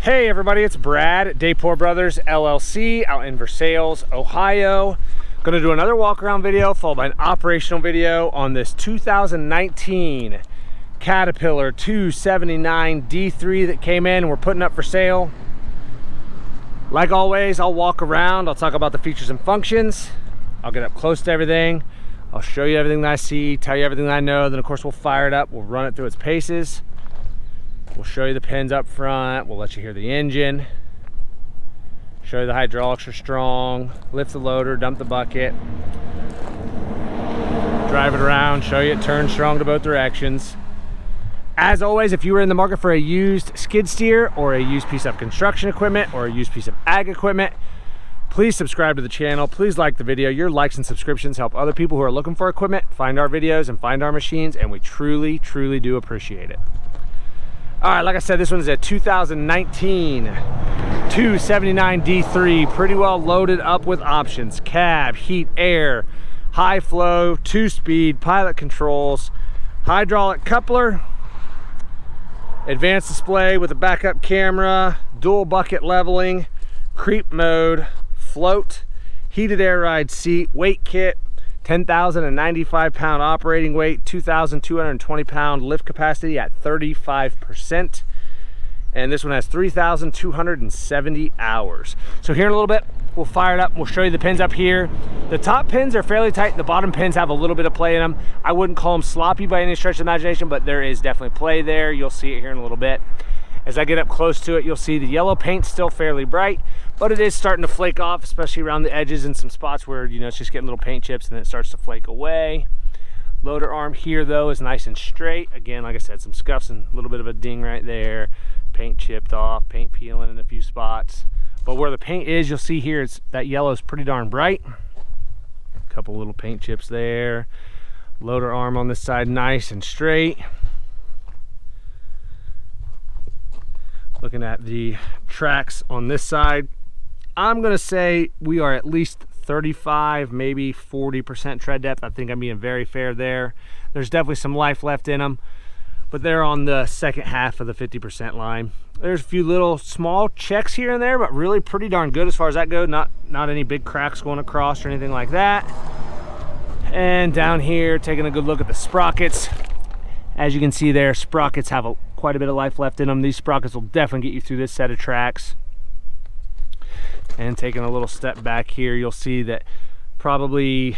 Hey everybody, it's Brad at Dayport Brothers LLC out in Versailles, Ohio. Gonna do another walk around video followed by an operational video on this 2019 Caterpillar 279 D3 that came in and we're putting up for sale. Like always, I'll walk around, I'll talk about the features and functions, I'll get up close to everything, I'll show you everything that I see, tell you everything that I know, then of course we'll fire it up, we'll run it through its paces. We'll show you the pins up front, we'll let you hear the engine, show you the hydraulics are strong, lift the loader, dump the bucket, drive it around, show you it turns strong to both directions. As always, if you were in the market for a used skid steer or a used piece of construction equipment or a used piece of ag equipment, please subscribe to the channel, please like the video. Your likes and subscriptions help other people who are looking for equipment find our videos and find our machines, and we truly do appreciate it. All right, like I said, this one's a 2019 279 D3, pretty well loaded up with options: cab, heat, air, high flow, 2-speed, pilot controls, hydraulic coupler, advanced display with a backup camera, dual bucket leveling, creep mode, float, heated air ride seat, weight kit, 10,095 pound operating weight, 2,220 pound lift capacity at 35%. And this one has 3,270 hours. So here in a little bit, we'll fire it up. We'll show you the pins up here. The top pins are fairly tight. The bottom pins have a little bit of play in them. I wouldn't call them sloppy by any stretch of the imagination, but there is definitely play there. You'll see it here in a little bit. As I get up close to it, you'll see the yellow paint's still fairly bright, but it is starting to flake off, especially around the edges and some spots where, you know, it's just getting little paint chips and then it starts to flake away. Loader arm here, though, is nice and straight. Again, like I said, some scuffs and a little bit of a ding right there. Paint chipped off, paint peeling in a few spots. But where the paint is, you'll see here, that yellow is pretty darn bright. A couple little paint chips there. Loader arm on this side, nice and straight. Looking at the tracks on this side, I'm gonna say we are at least 35, maybe 40% tread depth. I think I'm being very fair there. There's definitely some life left in them, but they're on the second half of the 50% line. There's a few little small checks here and there, but really pretty darn good as far as that goes. Not any big cracks going across or anything like that. And down here, taking a good look at the sprockets. As you can see there, sprockets have quite a bit of life left in them. These sprockets will definitely get you through this set of tracks. And taking a little step back here, you'll see that probably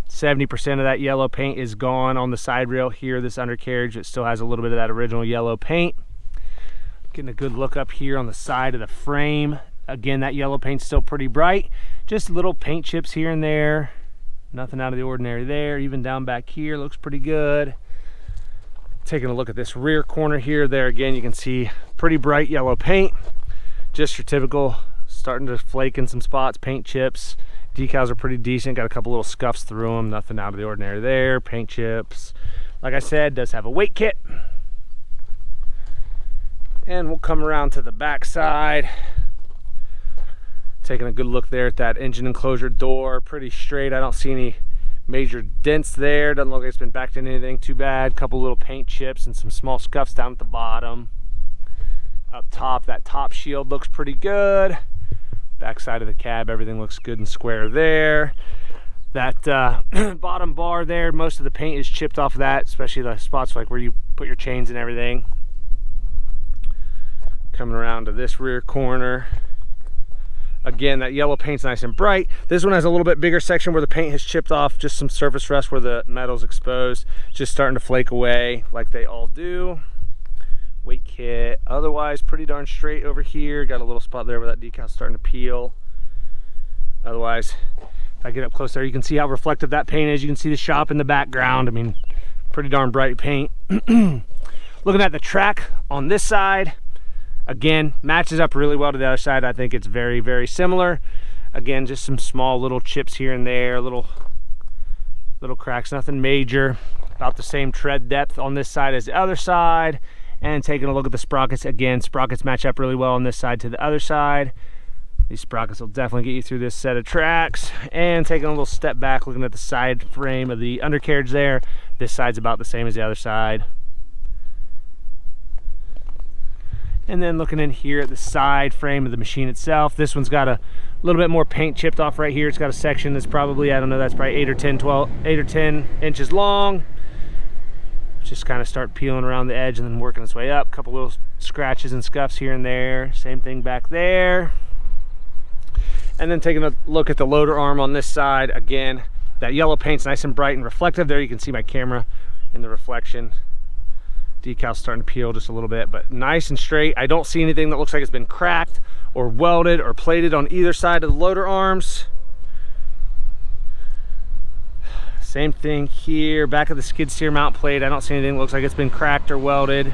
70% of that yellow paint is gone on the side rail here. This undercarriage, it still has a little bit of that original yellow paint. Getting a good look up here on the side of the frame. Again, that yellow paint's still pretty bright. Just little paint chips here and there. Nothing out of the ordinary there. Even down back here looks pretty good. Taking a look at this rear corner here, there again you can see pretty bright yellow paint. Just your typical, starting to flake in some spots, paint chips. Decals are pretty decent, got a couple little scuffs through them, nothing out of the ordinary there. Paint chips, like I said, does have a weight kit. And we'll come around to the back side. Taking a good look there at that engine enclosure door, pretty straight. I don't see any major dents there. Doesn't look like it's been backed in anything too bad. Couple little paint chips and some small scuffs down at the bottom. Up top, that top shield looks pretty good. Back side of the cab, everything looks good and square there. That bottom bar there, most of the paint is chipped off of that, especially the spots like where you put your chains and everything. Coming around to this rear corner. Again, that yellow paint's nice and bright. This one has a little bit bigger section where the paint has chipped off, just some surface rust where the metal's exposed, just starting to flake away like they all do. Weight kit, otherwise pretty darn straight over here. Got a little spot there where that decal's starting to peel. Otherwise, if I get up close there, you can see how reflective that paint is. You can see the shop in the background. I mean, pretty darn bright paint. Looking at the track on this side, again, matches up really well to the other side. I think it's very similar. Again, just some small little chips here and there, little cracks, nothing major. About the same tread depth on this side as the other side. And taking a look at the sprockets, again, sprockets match up really well on this side to the other side. These sprockets will definitely get you through this set of tracks. And taking a little step back, looking at the side frame of the undercarriage there, this side's about the same as the other side. And then looking in here at the side frame of the machine itself, this one's got a little bit more paint chipped off right here. It's got a section that's probably, I don't know, that's probably 8 or 10 inches long. Just kind of start peeling around the edge and then working its way up. A couple little scratches and scuffs here and there. Same thing back there. And then taking a look at the loader arm on this side. Again, that yellow paint's nice and bright and reflective. There you can see my camera in the reflection. Decal's starting to peel just a little bit, but nice and straight. I don't see anything that looks like it's been cracked or welded or plated on either side of the loader arms. Same thing here, back of the skid steer mount plate. I don't see anything that looks like it's been cracked or welded.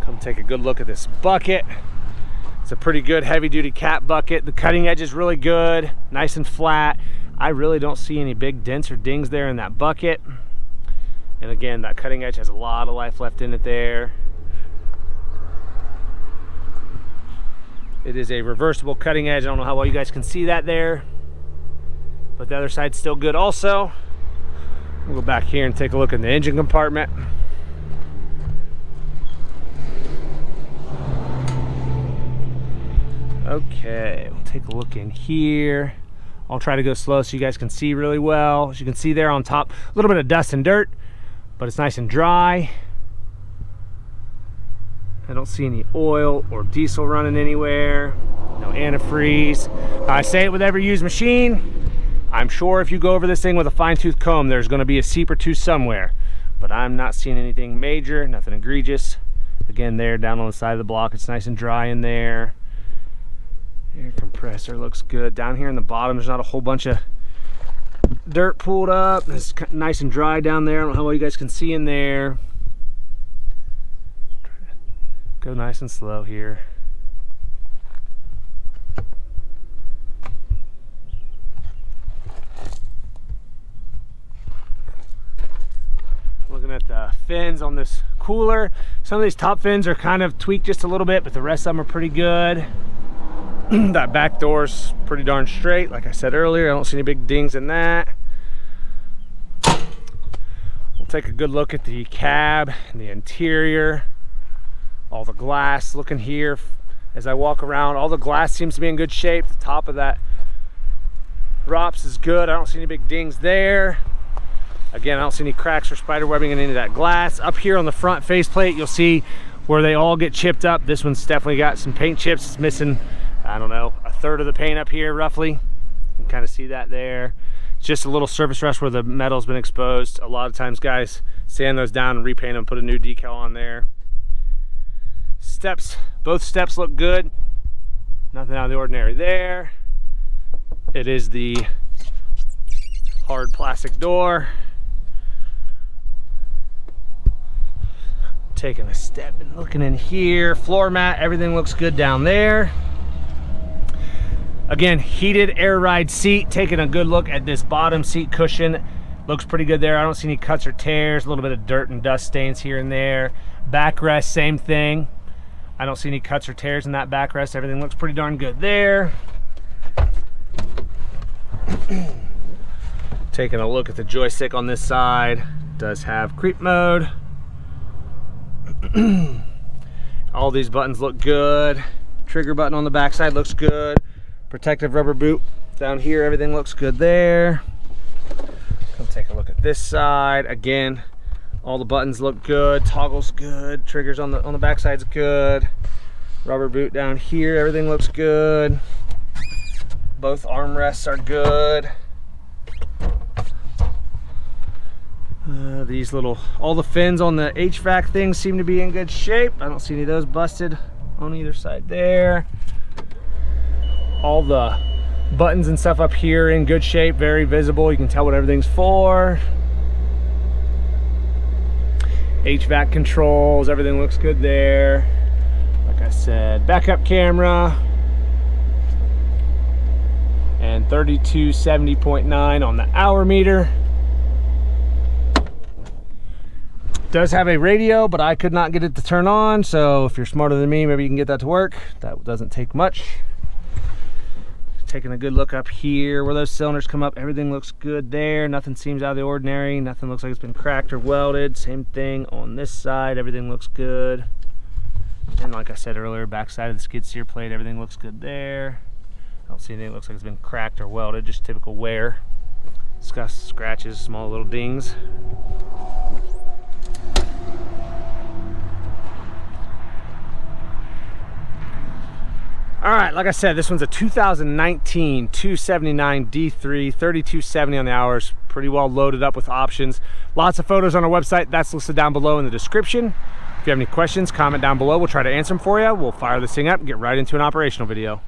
Come take a good look at this bucket. It's a pretty good heavy duty cat bucket. The cutting edge is really good, nice and flat. I really don't see any big dents or dings there in that bucket. And again, that cutting edge has a lot of life left in it there. It is a reversible cutting edge. I don't know how well you guys can see that there, but the other side's still good also. We'll go back here and take a look in the engine compartment. Okay, we'll take a look in here. I'll try to go slow so you guys can see really well. As you can see there on top, a little bit of dust and dirt, but it's nice and dry. I don't see any oil or diesel running anywhere. No antifreeze. I say it with every used machine. I'm sure if you go over this thing with a fine-tooth comb, there's going to be a seep or two somewhere, but I'm not seeing anything major, nothing egregious. Again, there down on the side of the block, it's nice and dry in there. Air compressor looks good. Down here in the bottom, there's not a whole bunch of dirt pulled up. It's nice and dry down there. I don't know how well you guys can see in there. Go nice and slow here. Looking at the fins on this cooler. Some of these top fins are kind of tweaked just a little bit, but the rest of them are pretty good. That back door's pretty darn straight. Like I said earlier, I don't see any big dings in that. We'll take a good look at the cab and the interior. All the glass, looking here as I walk around, all the glass seems to be in good shape. The top of that ROPS is good. I don't see any big dings there. Again, I don't see any cracks or spider webbing in any of that glass. Up here on the front faceplate, you'll see where they all get chipped up. This one's definitely got some paint chips. It's missing, I don't know, a third of the paint up here roughly. You can kind of see that there. It's just a little surface rust where the metal's been exposed. A lot of times guys sand those down and repaint them, put a new decal on there. Steps, both steps look good. Nothing out of the ordinary there. It is the hard plastic door. Taking a step and looking in here. Floor mat, everything looks good down there. Again, heated air ride seat. Taking a good look at this bottom seat cushion. Looks pretty good there. I don't see any cuts or tears. A little bit of dirt and dust stains here and there. Backrest, same thing. I don't see any cuts or tears in that backrest. Everything looks pretty darn good there. Taking a look at the joystick on this side. It does have creep mode. All these buttons look good. Trigger button on the back side looks good. Protective rubber boot down here, everything looks good there. Come take a look at this side. Again, all the buttons look good. Toggles good. Triggers on the back side's good. Rubber boot down here, everything looks good. Both armrests are good. These little, all the fins on the HVAC things seem to be in good shape. I don't see any of those busted on either side there. All the buttons and stuff up here in good shape, very visible. You can tell what everything's for. HVAC controls, everything looks good there. Like I said, backup camera. And 3270.9 on the hour meter. Does have a radio, but I could not get it to turn on, so if you're smarter than me, maybe you can get that to work. That doesn't take much. taking a good look up here where those cylinders come up. Everything looks good there. Nothing seems out of the ordinary. Nothing looks like it's been cracked or welded. Same thing on this side. Everything looks good. And like I said earlier, back side of the skid steer plate, everything looks good there. I don't see anything that looks like it's been cracked or welded, just typical wear. It's got scratches, small little dings. All right, like I said, this one's a 2019 279 D3, 3270 on the hours, pretty well loaded up with options. Lots of photos on our website. That's listed down below in the description. If you have any questions, comment down below. We'll try to answer them for you. We'll fire this thing up and get right into an operational video.